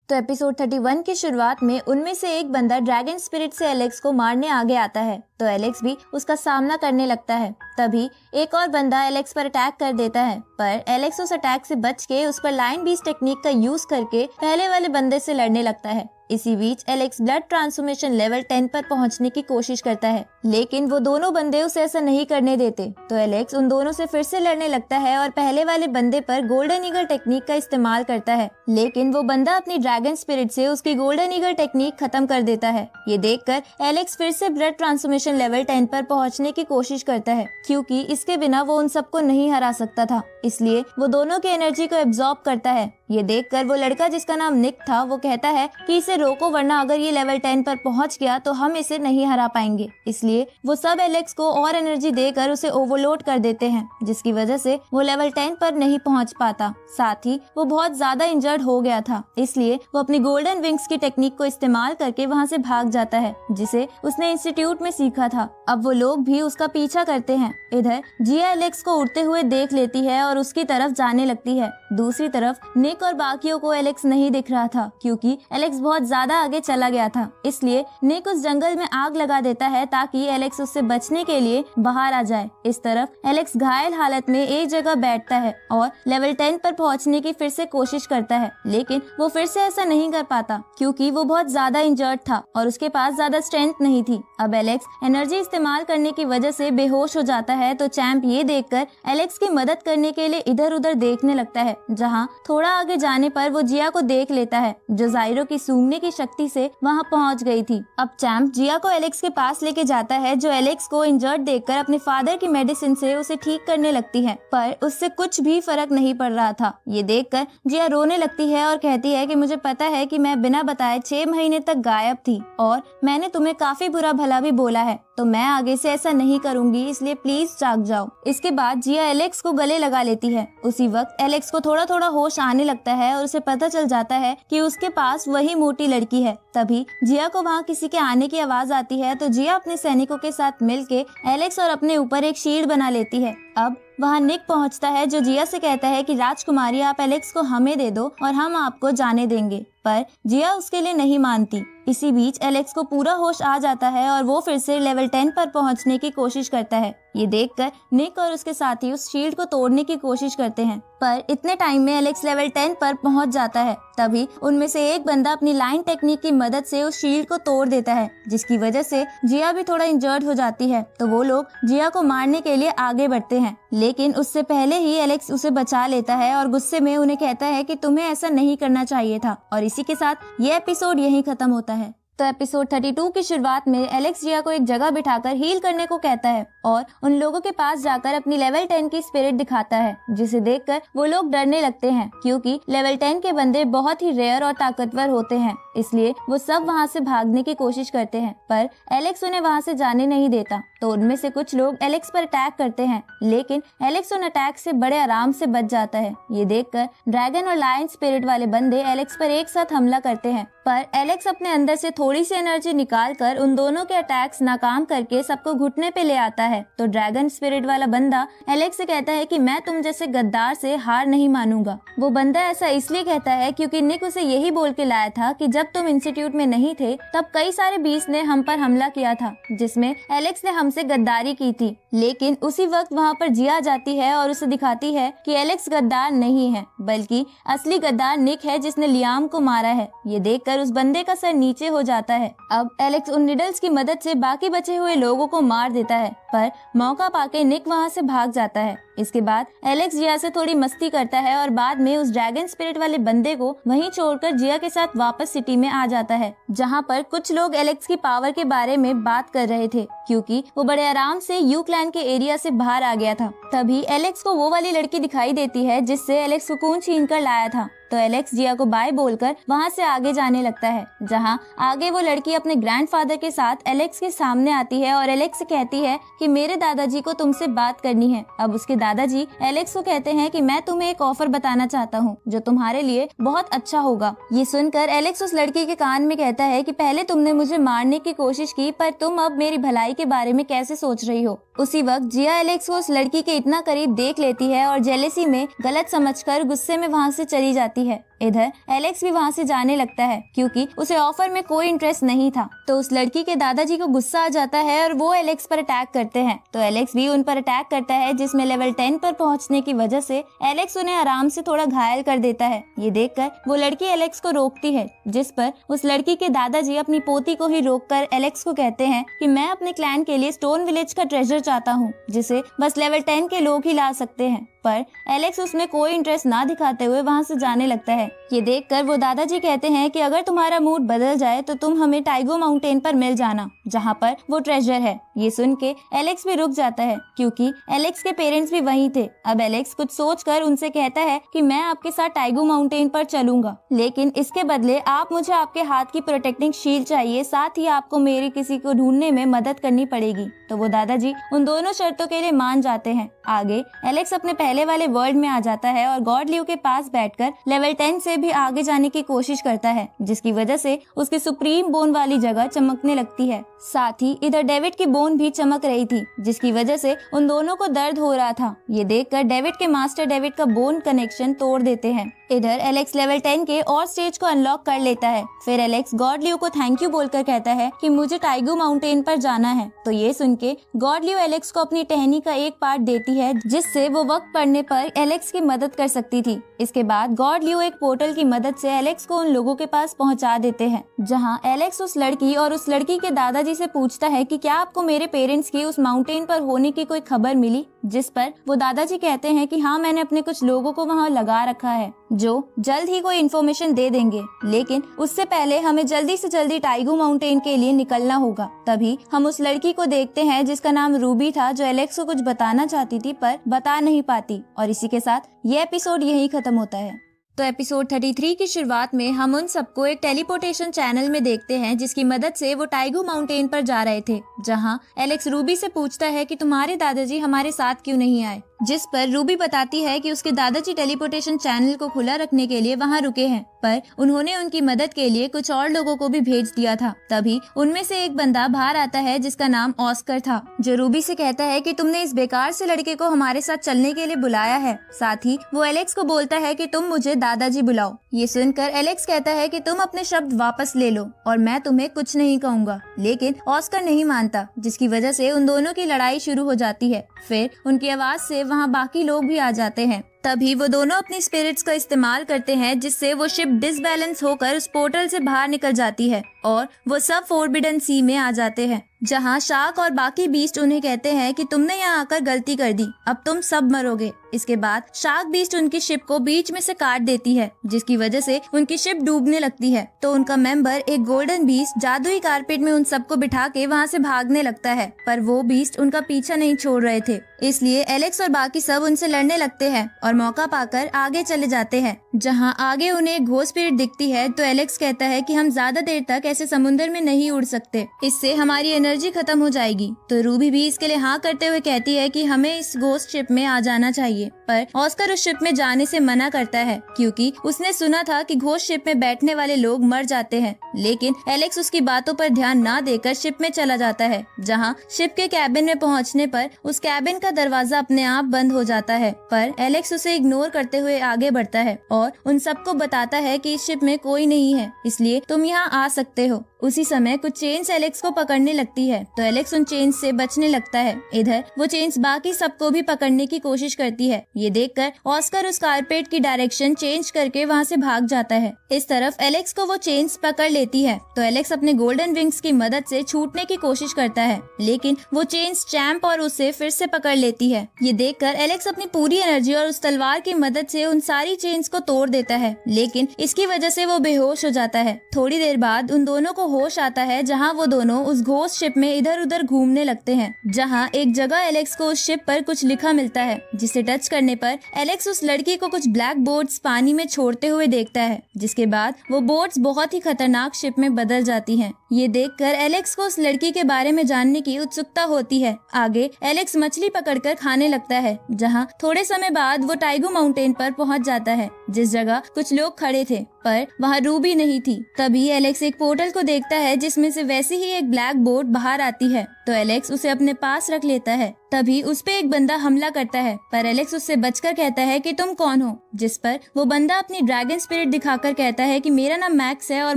तो एपिसोड 31 की शुरुआत में उनमें से एक बंदा ड्रैगन स्पिरिट से एलेक्स को मारने आगे आता है, तो एलेक्स भी उसका सामना करने लगता है। तभी एक और बंदा एलेक्स पर अटैक कर देता है, पर एलेक्स उस अटैक से बच के उस पर लाइन बीस्ट टेक्निक का यूज करके पहले वाले बंदे से लड़ने लगता है। इसी बीच एलेक्स ब्लड ट्रांसफॉर्मेशन लेवल 10 पर पहुंचने की कोशिश करता है, लेकिन वो दोनों बंदे उसे ऐसा नहीं करने देते। तो एलेक्स उन दोनों से फिर से लड़ने लगता है और पहले वाले बंदे पर गोल्डन ईगल टेक्निक का इस्तेमाल करता है, लेकिन वो बंदा अपनी ड्रैगन स्पिरिट से उसकी गोल्डन ईगल टेक्निक खत्म कर देता है। ये देखकर एलेक्स फिर से ब्लड ट्रांसफॉर्मेशन लेवल 10 पर पहुंचने की कोशिश करता है, क्योंकि इसके बिना वो उन सबको नहीं हरा सकता था, इसलिए वो दोनों की एनर्जी को एब्जॉर्ब करता है। ये देखकर वो लड़का जिसका नाम निक था वो कहता है कि इसे रोको, वरना अगर ये लेवल 10 पर पहुंच गया तो हम इसे नहीं हरा पाएंगे। इसलिए वो सब एलेक्स को और एनर्जी देकर उसे ओवरलोड कर देते हैं, जिसकी वजह से वो लेवल 10 पर नहीं पहुंच पाता। साथ ही वो बहुत ज्यादा इंजर्ड हो गया था, इसलिए वो अपनी गोल्डन विंग्स की टेक्निक को इस्तेमाल करके वहाँ से भाग जाता है, जिसे उसने इंस्टीट्यूट में सीखा था। अब वो लोग भी उसका पीछा करते हैं। इधर जिया एलेक्स को उड़ते हुए देख लेती है और उसकी तरफ जाने लगती है। दूसरी तरफ निक और बाकियों को एलेक्स नहीं दिख रहा था, क्योंकि एलेक्स बहुत ज्यादा आगे चला गया था। इसलिए निक उस जंगल में आग लगा देता है ताकि एलेक्स उससे बचने के लिए बाहर आ जाए। इस तरफ एलेक्स घायल हालत में एक जगह बैठता है और लेवल 10 पर पहुंचने की फिर से कोशिश करता है, लेकिन वो फिर से ऐसा नहीं कर पाता, क्योंकि वो बहुत ज्यादा इंजर्ड था और उसके पास ज्यादा स्ट्रेंथ नहीं थी। अब एलेक्स एनर्जी इस्तेमाल करने की वजह से बेहोश हो जाता है, तो चैंप ये देखकर एलेक्स की मदद करने के लिए इधर उधर देखने लगता है। जहाँ थोड़ा आगे जाने पर वो जिया को देख लेता है, जो जायरो की सूंघने की शक्ति से वहाँ पहुँच गई थी। अब चैंप जिया को एलेक्स के पास लेके जाता है, जो एलेक्स को इंजर्ड देखकर अपने फादर की मेडिसिन से उसे ठीक करने लगती है, पर उससे कुछ भी फर्क नहीं पड़ रहा था। ये देखकर जिया रोने लगती है और कहती है कि मुझे पता है कि मैं बिना बताए 6 महीने तक गायब थी और मैंने तुम्हें काफी बुरा भला भी बोला है, तो मैं आगे से ऐसा नहीं करूंगी, इसलिए प्लीज जाग जाओ। इसके बाद जिया एलेक्स को गले लगा लेती है। उसी वक्त एलेक्स को थोड़ा थोड़ा होश आने लगता है और उसे पता चल जाता है कि उसके पास वही मोटी लड़की है। तभी जिया को वहाँ किसी के आने की आवाज आती है, तो जिया अपने सैनिकों के साथ मिलके एलेक्स और अपने ऊपर एक शील्ड बना लेती है। अब वहाँ निक पहुँचता है, जो जिया से कहता है कि राजकुमारी आप एलेक्स को हमें दे दो और हम आपको जाने देंगे, पर जिया उसके लिए नहीं मानती। इसी बीच एलेक्स को पूरा होश आ जाता है और वो फिर से लेवल 10 पर पहुंचने की कोशिश करता है। ये देखकर निक और उसके साथी उस शील्ड को तोड़ने की कोशिश करते हैं, पर इतने टाइम में एलेक्स लेवल 10 पर पहुंच जाता है। तभी उनमें से एक बंदा अपनी लाइन टेक्निक की मदद से उस शील्ड को तोड़ देता है, जिसकी वजह से जिया भी थोड़ा इंजर्ड हो जाती है। तो वो लोग जिया को मारने के लिए आगे बढ़ते हैं, लेकिन उससे पहले ही एलेक्स उसे बचा लेता है और गुस्से में उन्हें कहता है कि तुम्हें ऐसा नहीं करना चाहिए था। और इसी के साथ ये एपिसोड यहीं खत्म होता है। तो एपिसोड 32 की शुरुआत में एलेक्स जिया को एक जगह बिठाकर हील करने को कहता है और उन लोगों के पास जाकर अपनी लेवल 10 की स्पिरिट दिखाता है, जिसे देखकर वो लोग डरने लगते हैं, क्योंकि लेवल 10 के बंदे बहुत ही रेयर और ताकतवर होते हैं। इसलिए वो सब वहाँ से भागने की कोशिश करते हैं, पर एलेक्स उन्हें वहाँ से जाने नहीं देता। तो उनमें से कुछ लोग एलेक्स पर अटैक करते हैं, लेकिन एलेक्स उन अटैक से बड़े आराम से बच जाता है। ये देखकर ड्रैगन और लायन स्पिरिट वाले बंदे एलेक्स पर एक साथ हमला करते हैं, पर एलेक्स अपने अंदर से थोड़ी सी एनर्जी निकालकर उन दोनों के अटैक्स नाकाम करके सबको घुटने पे ले आता है। तो ड्रैगन स्पिरिट वाला बंदा एलेक्स से कहता है कि मैं तुम जैसे गद्दार से हार नहीं मानूंगा। वो बंदा ऐसा इसलिए कहता है क्योंकि निक उसे यही बोल के लाया था कि जब तुम इंस्टीट्यूट में नहीं थे तब कई सारे बीस्ट ने हम पर हमला किया था, जिसमें एलेक्स ने हमसे गद्दारी की थी। लेकिन उसी वक्त वहाँ पर जिया जाती है और उसे दिखाती है कि एलेक्स गद्दार नहीं है, बल्कि असली गद्दार निक है, जिसने लियाम को मारा है। ये देखकर उस बंदे का सर नीचे हो जाता है। अब एलेक्स उन निडल्स की मदद से बाकी बचे हुए लोगों को मार देता है, पर मौका पाके निक वहाँ से भाग जाता है। इसके बाद एलेक्स जिया से थोड़ी मस्ती करता है और बाद में उस ड्रैगन स्पिरिट वाले बंदे को वहीं छोड़कर जिया के साथ वापस सिटी में आ जाता है, जहाँ पर कुछ लोग एलेक्स की पावर के बारे में बात कर रहे थे, क्योंकि वो बड़े आराम से यू क्लैन के एरिया से बाहर आ गया था। तभी एलेक्स को वो वाली लड़की दिखाई देती है जिससे एलेक्स को खून छीन कर लाया था। तो एलेक्स जिया को बाय बोलकर वहाँ से आगे जाने लगता है, जहाँ आगे वो लड़की अपने ग्रैंडफादर के साथ एलेक्स के सामने आती है और एलेक्स से कहती है कि मेरे दादाजी को तुमसे बात करनी है। अब उसके दादाजी एलेक्स को कहते हैं कि मैं तुम्हें एक ऑफर बताना चाहता हूँ जो तुम्हारे लिए बहुत अच्छा होगा। ये सुनकर एलेक्स उस लड़की के कान में कहता है कि पहले तुमने मुझे मारने की कोशिश की, पर तुम अब मेरी भलाई के बारे में कैसे सोच रही हो। उसी वक्त जिया एलेक्स को उस लड़की के इतना करीब देख लेती है और जेलेसी में गलत समझकर गुस्से में वहाँ से चली जाती जाती है। इधर एलेक्स भी वहाँ से जाने लगता है क्योंकि उसे ऑफर में कोई इंटरेस्ट नहीं था। तो उस लड़की के दादाजी को गुस्सा आ जाता है और वो एलेक्स पर अटैक करते हैं। तो एलेक्स भी उन पर अटैक करता है, जिसमें लेवल 10 पर पहुंचने की वजह से एलेक्स उन्हें आराम से थोड़ा घायल कर देता है। ये देखकर वो लड़की एलेक्स को रोकती है, जिस पर उस लड़की के दादाजी अपनी पोती को ही रोककर एलेक्स को कहते हैं कि मैं अपने क्लैन के लिए स्टोन विलेज का ट्रेजर चाहता हूँ, जिसे बस लेवल 10 के लोग ही ला सकते हैं। पर एलेक्स उसमें कोई इंटरेस्ट ना दिखाते हुए वहाँ से जाने लगता है। ये देखकर वो दादाजी कहते हैं कि अगर तुम्हारा मूड बदल जाए तो तुम हमें टाइगो माउंटेन पर मिल जाना, जहाँ पर वो ट्रेजर है। ये सुन के एलेक्स भी रुक जाता है क्योंकि एलेक्स के पेरेंट्स भी वहीं थे। अब एलेक्स कुछ सोचकर उनसे कहता है कि मैं आपके साथ टाइगो माउंटेन पर चलूंगा, लेकिन इसके बदले आप मुझे आपके हाथ की प्रोटेक्टिंग शील्ड चाहिए, साथ ही आपको मेरी किसी को ढूंढने में मदद करनी पड़ेगी। तो वो दादाजी उन दोनों शर्तों के लिए मान जाते हैं। आगे एलेक्स अपने पहले वाले वर्ल्ड में आ जाता है और गॉड ल्यू के पास बैठकर लेवल 10 से भी आगे जाने की कोशिश करता है, जिसकी वजह से उसकी सुप्रीम बोन वाली जगह चमकने लगती है। साथ ही इधर डेविड की बोन भी चमक रही थी, जिसकी वजह से उन दोनों को दर्द हो रहा था। ये देखकर डेविड के मास्टर डेविड का बोन कनेक्शन तोड़ देते हैं। इधर एलेक्स लेवल 10 के और स्टेज को अनलॉक कर लेता है। फिर एलेक्स गॉड ल्यू को थैंक यू बोलकर कहता है कि मुझे टाइगो माउंटेन पर जाना है। तो ये सुन के गॉड ल्यू एलेक्स को अपनी टहनी का एक पार्ट देती है, जिससे वो वक्त पड़ने पर एलेक्स की मदद कर सकती थी। इसके बाद गॉड ल्यू एक पोर्टल की मदद से एलेक्स को उन लोगों के पास पहुंचा देते हैं, जहां एलेक्स उस लड़की और उस लड़की के दादाजी से पूछता है कि क्या आपको मेरे पेरेंट्स की उस माउंटेन पर होने की कोई खबर मिली, जिस पर वो दादाजी कहते हैं कि हाँ, मैंने अपने कुछ लोगों को वहाँ लगा रखा है जो जल्द ही कोई इन्फॉर्मेशन दे देंगे, लेकिन उससे पहले हमें जल्दी से जल्दी टाइगो माउंटेन के लिए निकलना होगा। तभी हम उस लड़की को देखते हैं जिसका नाम रूबी था, जो एलेक्स को कुछ बताना चाहती थी पर बता नहीं पाती। और इसी के साथ ये एपिसोड यही खत्म होता है। तो एपिसोड 33 की शुरुआत में हम उन सबको एक टेलीपोर्टेशन चैनल में देखते हैं, जिसकी मदद से वो टाइगो माउंटेन पर जा रहे थे, जहां एलेक्स रूबी से पूछता है कि तुम्हारे दादाजी हमारे साथ क्यों नहीं आए, जिस पर रूबी बताती है कि उसके दादाजी टेलीपोर्टेशन चैनल को खुला रखने के लिए वहां रुके हैं, पर उन्होंने उनकी मदद के लिए कुछ और लोगों को भी भेज दिया था। तभी उनमें से एक बंदा बाहर आता है जिसका नाम ऑस्कर था, जो रूबी से कहता है कि तुमने इस बेकार से लड़के को हमारे साथ चलने के लिए बुलाया है। साथ ही वो एलेक्स को बोलता है कि तुम मुझे दादाजी बुलाओ। ये सुनकर एलेक्स कहता है कि तुम अपने शब्द वापस ले लो और मैं तुम्हें कुछ नहीं कहूँगा, लेकिन ऑस्कर नहीं मानता, जिसकी वजह से उन दोनों की लड़ाई शुरू हो जाती है। फिर उनकी आवाज से वहाँ बाकी लोग भी आ जाते हैं। तभी वो दोनों अपनी स्पिरिट्स का इस्तेमाल करते हैं, जिससे वो शिप डिसबैलेंस होकर उस पोर्टल से बाहर निकल जाती है और वो सब फोरबिडन सी में आ जाते हैं, जहाँ शार्क और बाकी बीस्ट उन्हें कहते हैं कि तुमने यहाँ आकर गलती कर दी, अब तुम सब मरोगे। इसके बाद शार्क बीस्ट उनकी शिप को बीच में से काट देती है, जिसकी वजह से उनकी शिप डूबने लगती है। तो उनका मेंबर एक गोल्डन बीस्ट जादुई कारपेट में उन सबको बिठा के वहाँ से भागने लगता है, पर वो बीस्ट उनका पीछा नहीं छोड़ रहे थे, इसलिए एलेक्स और बाकी सब उनसे लड़ने लगते हैं और मौका पाकर आगे चले जाते हैं, जहां आगे उन्हें एक घोस्ट स्पिरिट दिखती है। तो एलेक्स कहता है कि हम ज्यादा देर तक ऐसे समुद्र में नहीं उड़ सकते, इससे हमारी एनर्जी खत्म हो जाएगी। तो रूबी भी इसके लिए हाँ करते हुए कहती है कि हमें इस घोस्ट शिप में आ जाना चाहिए, पर ऑस्कर उस शिप में जाने से मना करता है क्योंकि उसने सुना था कि घोस्ट शिप में बैठने वाले लोग मर जाते हैं। लेकिन एलेक्स उसकी बातों पर ध्यान ना देकर शिप में चला जाता है, जहाँ शिप के कैबिन में पहुँचने पर उस कैबिन का दरवाजा अपने आप बंद हो जाता है, पर एलेक्स उसे इग्नोर करते हुए आगे बढ़ता है और उन सबको बताता है कि इस शिप में कोई नहीं है, इसलिए तुम यहाँ आ सकते हो। उसी समय कुछ चेन्स एलेक्स को पकड़ने लगती है, तो एलेक्स उन चेन्स से बचने लगता है। इधर वो चेन्स बाकी सबको भी पकड़ने की कोशिश करती है। ये देखकर ऑस्कर उस कारपेट की डायरेक्शन चेंज करके वहाँ से भाग जाता है। इस तरफ एलेक्स को वो चेन्स पकड़ लेती है, तो एलेक्स अपने गोल्डन विंग्स की मदद से छूटने की कोशिश करता है, लेकिन वो चेन्स चैंप और उसे फिर से पकड़ लेती है। ये देखकर एलेक्स अपनी पूरी एनर्जी और उस तलवार की मदद से उन सारी चेन्स को तोड़ देता है, लेकिन इसकी वजह से वो बेहोश हो जाता है। थोड़ी देर बाद उन दोनों को होश आता है, जहां वो दोनों उस घोस्ट शिप में इधर उधर घूमने लगते हैं, जहां एक जगह एलेक्स को उस शिप पर कुछ लिखा मिलता है, जिसे टच करने पर एलेक्स उस लड़की को कुछ ब्लैक बोर्ड्स पानी में छोड़ते हुए देखता है, जिसके बाद वो बोर्ड्स बहुत ही खतरनाक शिप में बदल जाती हैं। ये देखकर एलेक्स को उस लड़की के बारे में जानने की उत्सुकता होती है। आगे एलेक्स मछली पकड़कर खाने लगता है, जहां थोड़े समय बाद वो टाइगो माउंटेन पर पहुंच जाता है, जिस जगह कुछ लोग खड़े थे, पर वहाँ रूबी नहीं थी। तभी एलेक्स एक पोर्टल को देखता है जिसमें से वैसे ही एक ब्लैक बोर्ड बाहर आती है, तो एलेक्स उसे अपने पास रख लेता है। तभी उस पे एक बंदा हमला करता है, पर एलेक्स उससे बचकर कहता है कि तुम कौन हो, जिस पर वो बंदा अपनी ड्रैगन स्पिरिट दिखाकर कहता है कि मेरा नाम मैक्स है और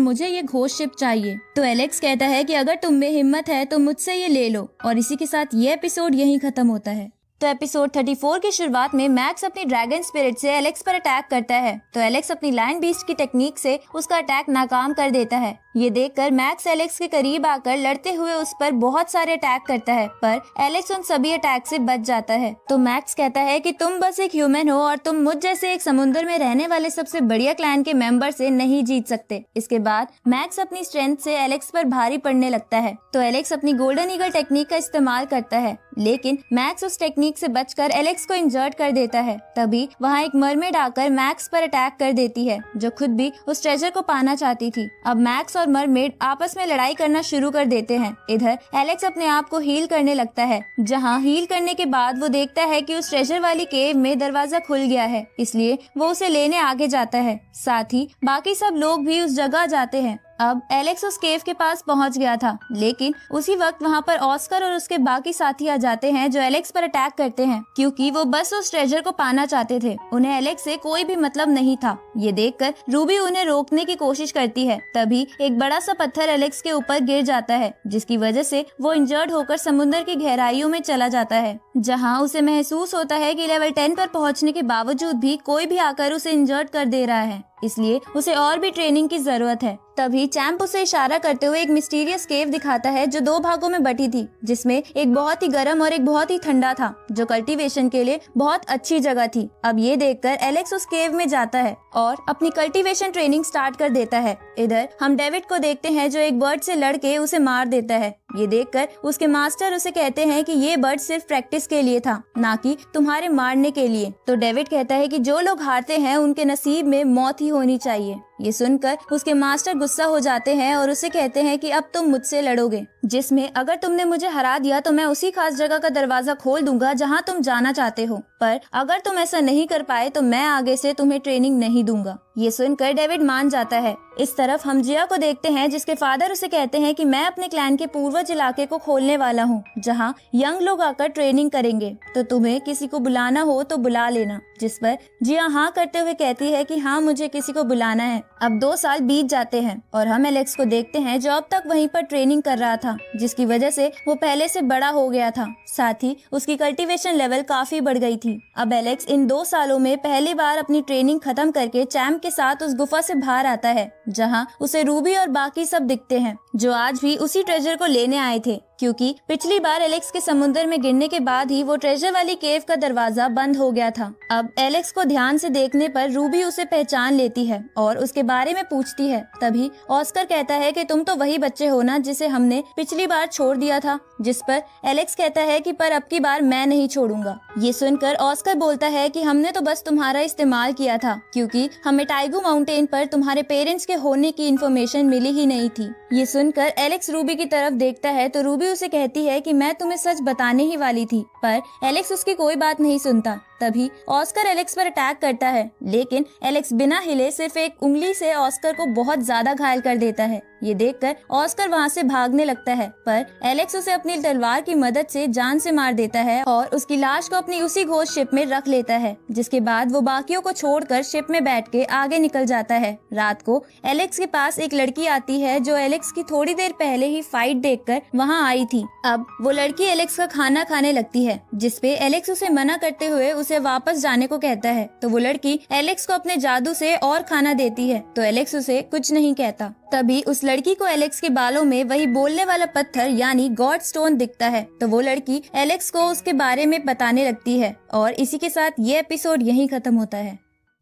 मुझे ये घोस्ट शिप चाहिए। तो एलेक्स कहता है कि अगर तुम में हिम्मत है तो मुझसे ये ले लो, और इसी के साथ ये एपिसोड यहीं खत्म होता है। तो एपिसोड 34 की शुरुआत में मैक्स अपनी ड्रैगन स्पिरिट से एलेक्स पर अटैक करता है, तो एलेक्स अपनी लायन बीस्ट की टेक्निक से उसका अटैक नाकाम कर देता है। ये देखकर मैक्स एलेक्स के करीब आकर लड़ते हुए उस पर बहुत सारे अटैक करता है, पर एलेक्स उन सभी अटैक से बच जाता है। तो मैक्स कहता है कि तुम बस एक ह्यूमन हो और तुम मुझ जैसे एक समुद्र में रहने वाले सबसे बढ़िया क्लैन के मेंबर से नहीं जीत सकते। इसके बाद मैक्स अपनी स्ट्रेंथ से एलेक्स पर भारी पड़ने लगता है, तो एलेक्स अपनी गोल्डन ईगल टेक्निक का इस्तेमाल करता है, लेकिन मैक्स उस टेक्निक से बचकर एलेक्स को इंजर्ड कर देता है। तभी वहाँ एक मरमेड आकर मैक्स पर अटैक कर देती है, जो खुद भी उस ट्रेजर को पाना चाहती थी। अब मैक्स और मरमेड आपस में लड़ाई करना शुरू कर देते हैं। इधर एलेक्स अपने आप को हील करने लगता है, जहाँ हील करने के बाद वो देखता है कि उस ट्रेजर वाली केव में दरवाजा खुल गया है, इसलिए वो उसे लेने आगे जाता है। साथ ही बाकी सब लोग भी उस जगह जाते हैं। अब एलेक्स उस केव के पास पहुंच गया था, लेकिन उसी वक्त वहां पर ऑस्कर और उसके बाकी साथी आ जाते हैं जो एलेक्स पर अटैक करते हैं, क्योंकि वो बस उस ट्रेजर को पाना चाहते थे। उन्हें एलेक्स से कोई भी मतलब नहीं था। ये देखकर रूबी उन्हें रोकने की कोशिश करती है। तभी एक बड़ा सा पत्थर एलेक्स के ऊपर गिर जाता है, जिसकी वजह से वो इंजर्ड होकर समुद्र की गहराइयों में चला जाता है, जहाँ उसे महसूस होता है कि लेवल 10 पर पहुँचने के बावजूद भी कोई भी आकर उसे इंजर्ड कर दे रहा है, इसलिए उसे और भी ट्रेनिंग की जरूरत है। तभी चैंप उसे इशारा करते हुए एक मिस्टीरियस केव दिखाता है जो 2 भागों में बटी थी, जिसमें एक बहुत ही गर्म और एक बहुत ही ठंडा था, जो कल्टीवेशन के लिए बहुत अच्छी जगह थी। अब ये देखकर एलेक्स उस केव में जाता है और अपनी कल्टीवेशन ट्रेनिंग स्टार्ट कर देता है। इधर हम डेविड को देखते हैं जो एक बर्ड से लड़के उसे मार देता है। ये देखकर उसके मास्टर उसे कहते हैं कि ये बर्ड सिर्फ प्रैक्टिस के लिए था, ना कि तुम्हारे मारने के लिए। तो डेविड कहता है कि जो लोग हारते हैं उनके नसीब में मौत ही होनी चाहिए। ये सुनकर उसके मास्टर गुस्सा हो जाते हैं और उसे कहते हैं कि अब तुम मुझसे लड़ोगे, जिसमें अगर तुमने मुझे हरा दिया तो मैं उसी खास जगह का दरवाजा खोल दूंगा जहां तुम जाना चाहते हो, पर अगर तुम ऐसा नहीं कर पाए तो मैं आगे से तुम्हें ट्रेनिंग नहीं दूंगा। ये सुनकर डेविड मान जाता है। इस तरफ हम जिया को देखते हैं जिसके फादर उसे कहते हैं कि मैं अपने क्लैन के पूर्वज इलाके को खोलने वाला हूँ, जहाँ यंग लोग आकर ट्रेनिंग करेंगे, तो तुम्हें किसी को बुलाना हो तो बुला लेना। जिस पर जिया हाँ करते हुए कहती है कि हाँ, मुझे किसी को बुलाना है। अब 2 साल बीत जाते हैं और हम एलेक्स को देखते हैं जो अब तक वहीं पर ट्रेनिंग कर रहा था, जिसकी वजह से वो पहले से बड़ा हो गया था। साथ ही उसकी कल्टीवेशन लेवल काफी बढ़ गई थी। अब एलेक्स इन 2 सालों में पहली बार अपनी ट्रेनिंग खत्म करके चैंप के साथ उस गुफा से बाहर आता है, जहाँ उसे रूबी और बाकी सब दिखते हैं, जो आज भी उसी ट्रेजर को लेने आए थे, क्योंकि पिछली बार एलेक्स के समुद्र में गिरने के बाद ही वो ट्रेजर वाली केव का दरवाजा बंद हो गया था। अब एलेक्स को ध्यान से देखने पर रूबी उसे पहचान लेती है और उसके बारे में पूछती है। तभी ऑस्कर कहता है कि तुम तो वही बच्चे हो ना जिसे हमने पिछली बार छोड़ दिया था, जिस पर एलेक्स कहता है कि पर अब की बार मैं नहीं छोड़ूंगा। ये सुनकर ऑस्कर बोलता है कि हमने तो बस तुम्हारा इस्तेमाल किया था, क्योंकि हमें टाइगू माउंटेन पर तुम्हारे पेरेंट्स के होने की इन्फॉर्मेशन मिली ही नहीं थी। ये सुनकर एलेक्स रूबी की तरफ देखता है तो रूबी उसे कहती है कि मैं तुम्हें सच बताने ही वाली थी, पर एलेक्स उसकी कोई बात नहीं सुनता। तभी ऑस्कर एलेक्स पर अटैक करता है, लेकिन एलेक्स बिना हिले सिर्फ एक उंगली से ऑस्कर को बहुत ज्यादा घायल कर देता है। ये देखकर ऑस्कर वहाँ से भागने लगता है, पर एलेक्स उसे अपनी तलवार की मदद से जान से मार देता है और उसकी लाश को अपनी उसी घोस्ट शिप में रख लेता है। जिसके बाद वो बाकियों को छोड़कर शिप में बैठ के आगे निकल जाता है। रात को एलेक्स के पास एक लड़की आती है जो एलेक्स की थोड़ी देर पहले ही फाइट देखकर वहाँ आई थी। अब वो लड़की एलेक्स का खाना खाने लगती है, जिसपे एलेक्स उसे मना करते हुए उसे वापस जाने को कहता है। तो वो लड़की एलेक्स को अपने जादू से और खाना देती है, तो एलेक्स उसे कुछ नहीं कहता। तभी उस लड़की को एलेक्स के बालों में वही बोलने वाला पत्थर यानी गॉड स्टोन दिखता है। तो वो लड़की एलेक्स को उसके बारे में बताने लगती है और इसी के साथ ये एपिसोड यहीं खत्म होता है।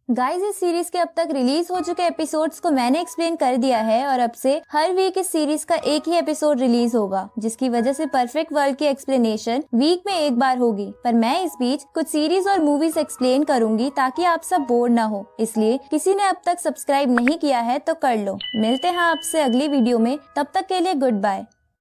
गाइज, इस सीरीज के अब तक रिलीज हो चुके एपिसोड्स को मैंने एक्सप्लेन कर दिया है और अब से हर वीक इस सीरीज का एक ही एपिसोड रिलीज होगा, जिसकी वजह से परफेक्ट वर्ल्ड की एक्सप्लेनेशन वीक में एक बार होगी। पर मैं इस बीच कुछ सीरीज और मूवीज एक्सप्लेन करूंगी ताकि आप सब बोर ना हो। इसलिए किसी ने अब तक सब्सक्राइब नहीं किया है तो कर लो। मिलते हैं आपसे अगली वीडियो में, तब तक के लिए गुड बाय।